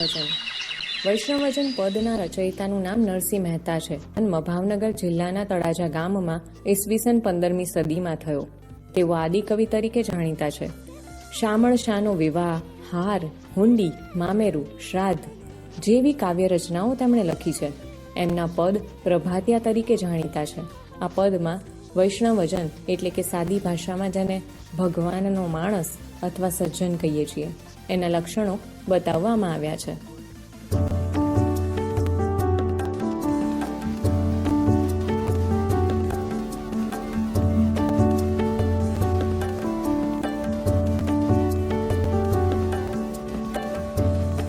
વચન. વૈષ્ણવજન પદના રચયિતાનું નામ નરસિંહ મહેતા છે. જન્મ ભાવનગર જિલ્લાના તળાજા ગામમાં ઈસવીસન 15મી સદીમાં થયો. તેઓ આદિકવિ તરીકે જાણીતા છે. શામળ શાનો વિવાહ, હાર, હુંડી, મામેરું, શ્રાદ્ધ જેવી કાવ્ય રચનાઓ તેમણે લખી છે. એમના પદ પ્રભાતિયા તરીકે જાણીતા છે. આ પદમાં વૈષ્ણવજન એટલે કે સાદી ભાષામાં જેને ભગવાનનો માણસ અથવા સજ્જન કહીએ છીએ એના લક્ષણો બતાવવામાં આવ્યા છે.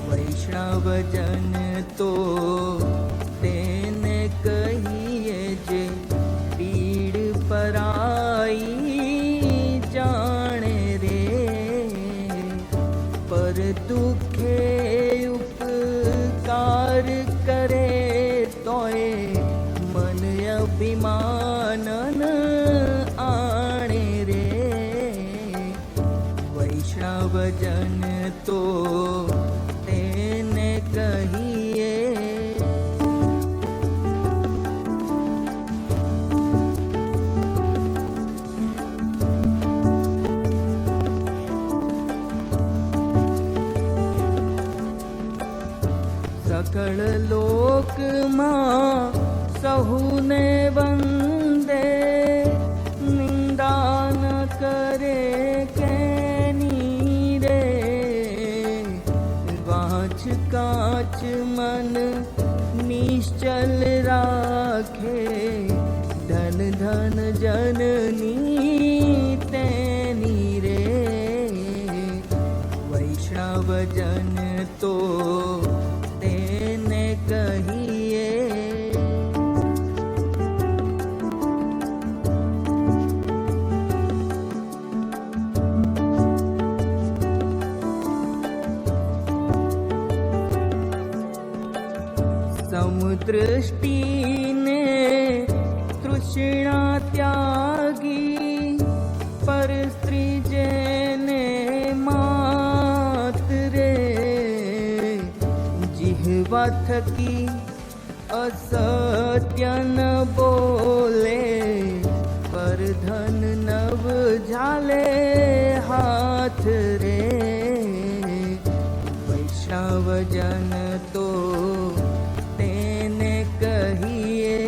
વૈષ્ણવજન તો તેને કહીએ જે પીડ પરાઈ જાણે રે, પર દુખે ઉપકાર કરે તોય મન અભિમાન આણે રે. વૈષ્ણવજન તો તેને કહીએ સકળ લોકમાં સહુને વંદે, નિંદા ન કરે કેની રે. વાંચ કાચ મન નિશ્ચલ રાખે, ધન ધન જનની તેની રે. વૈષ્ણવજન તો તેને કહીએ સમદૃષ્ટિને તૃષ્ણા ત્યાગી, પર સ્ત્રી જેને માત રે. જીહવા થકી અસત્ય ન બોલે, પર ધન નવ ઝાલે હાથ રે. વૈષ્ણવજન તો તેને કહીએ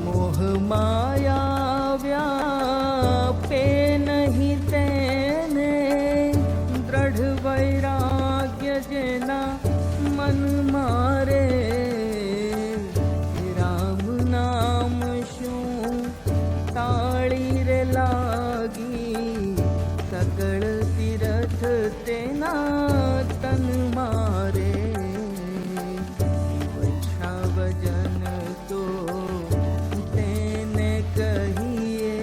મોહ માયા વ્યાપે નહીં તેને, દ્રઢ વૈરાગ્ય જેના મન મારે. રામ નામ શું તાળી રે લાગી, સકળ તીરથ તેના તન મારે. વૈષ્ણવજન તો તેને કહીએ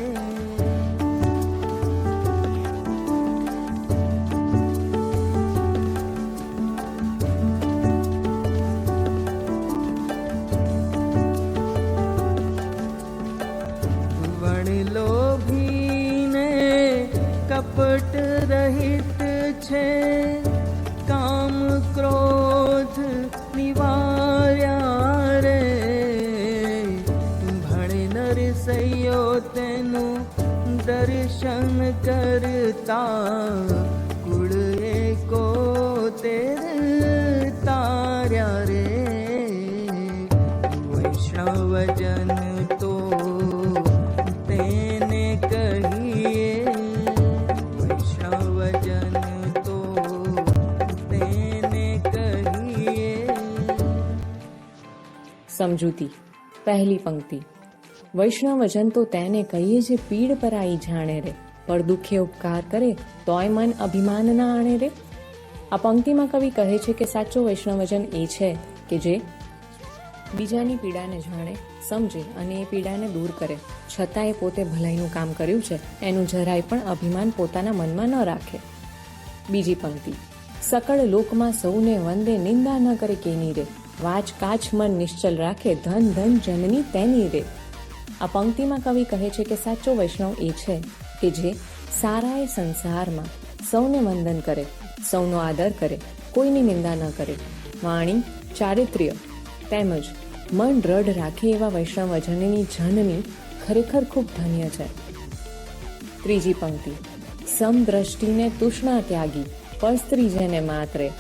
વણલોભીને કપટ રહિત છે, કામ ક્રોધ નિવાર્યા રે. ભણે નરસૈયો તેનું દર્શન કરતા, કુળ એકોતેર તાર્યા રે. વૈષ્ણવજન તો તેને કહીએ વૈષ્ણવજન તો તેને કહીએ. સમજૂતી. પહેલી પંક્તિ. વૈષ્ણવજન તો તેને કહીએ જે પીડ પરાઈ જાણે રે, પર દુઃખે ઉપકાર કરે તોય મન અભિમાન ના આણે રે. આ પંક્તિમાં કવિ કહે છે કે સાચો વૈષ્ણવજન એ છે કે જે બીજાની પીડાને જાણે, સમજે અને એ પીડાને દૂર કરે, છતાં એ પોતે ભલાઈનું કામ કર્યું છે એનું જરાય પણ અભિમાન પોતાના મનમાં ન રાખે. બીજી પંક્તિ. સકળ લોકમાં સૌને વંદે, નિંદા ન કરે કેની રે. વાચ કાચ મન નિશ્ચલ રાખે, ધન ધન જનની તેની રે. આ પંક્તિમાં કવિ કહે છે કે સાચો વૈષ્ણવ એ છે કે જે સારાએ સંસારમાં સૌને વંદન કરે, સૌનો આદર કરે, કોઈની નિંદા ન કરે. વાણી, ચારિત્ર્ય તેમજ મન દ્રઢ રાખે એવા વૈષ્ણવજનની જનની ખરેખર ખૂબ ધન્ય છે. ત્રીજી પંક્તિ, સમદ્રષ્ટિને તૃષ્ણા ત્યાગી, પરસ્ત્રી જેને માતરે,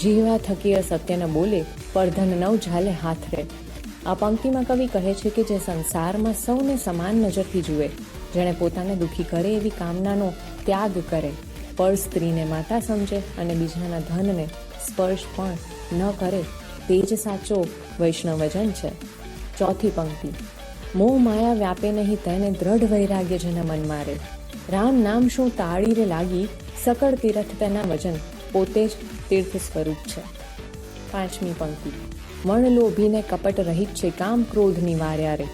જીવા થકી સત્ય ન બોલે, પરધન નવ ઝાલે હાથ રે. આ પંક્તિમાં કવિ કહે છે કે જે સંસારમાં સૌને સમાન નજરથી જુએ, જેણે પોતાને દુઃખી કરે એવી કામનાનો ત્યાગ કરે, પર સ્ત્રીને માતા સમજે અને બીજાના ધનને સ્પર્શ પણ ન કરે, તે જ સાચો વૈષ્ણવજન છે. ચોથી પંક્તિ, મોહ માયા વ્યાપે નહીં તેને દ્રઢ વૈરાગ્ય જેના મન મારે, રામ નામ શું તાળી રે લાગી, સકળ તીરથ તેના વજન, પોતે જ તીર્થ સ્વરૂપ છે. પાંચમી પંક્તિ, વણ લોભીને કપટ રહિત છે, કામ ક્રોધ નિવાર્યા રે,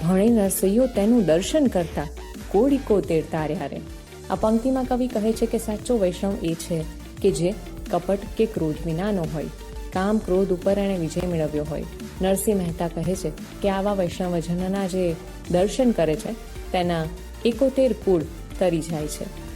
ભણે નરસૈયો તેનું દર્શન કરતા, કોડીકો તેર તાર્યા રે. આ પંક્તિમાં કવિ કહે છે કે સાચો વૈષ્ણવ એ છે કે જે કપટ કે ક્રોધ વિનાનો હોય, કામ ક્રોધ ઉપર એણે વિજય મેળવ્યો હોય. નરસિંહ મહેતા કહે છે કે આવા વૈષ્ણવજનના જે દર્શન કરે છે તેના 71 કુળ તરી જાય છે.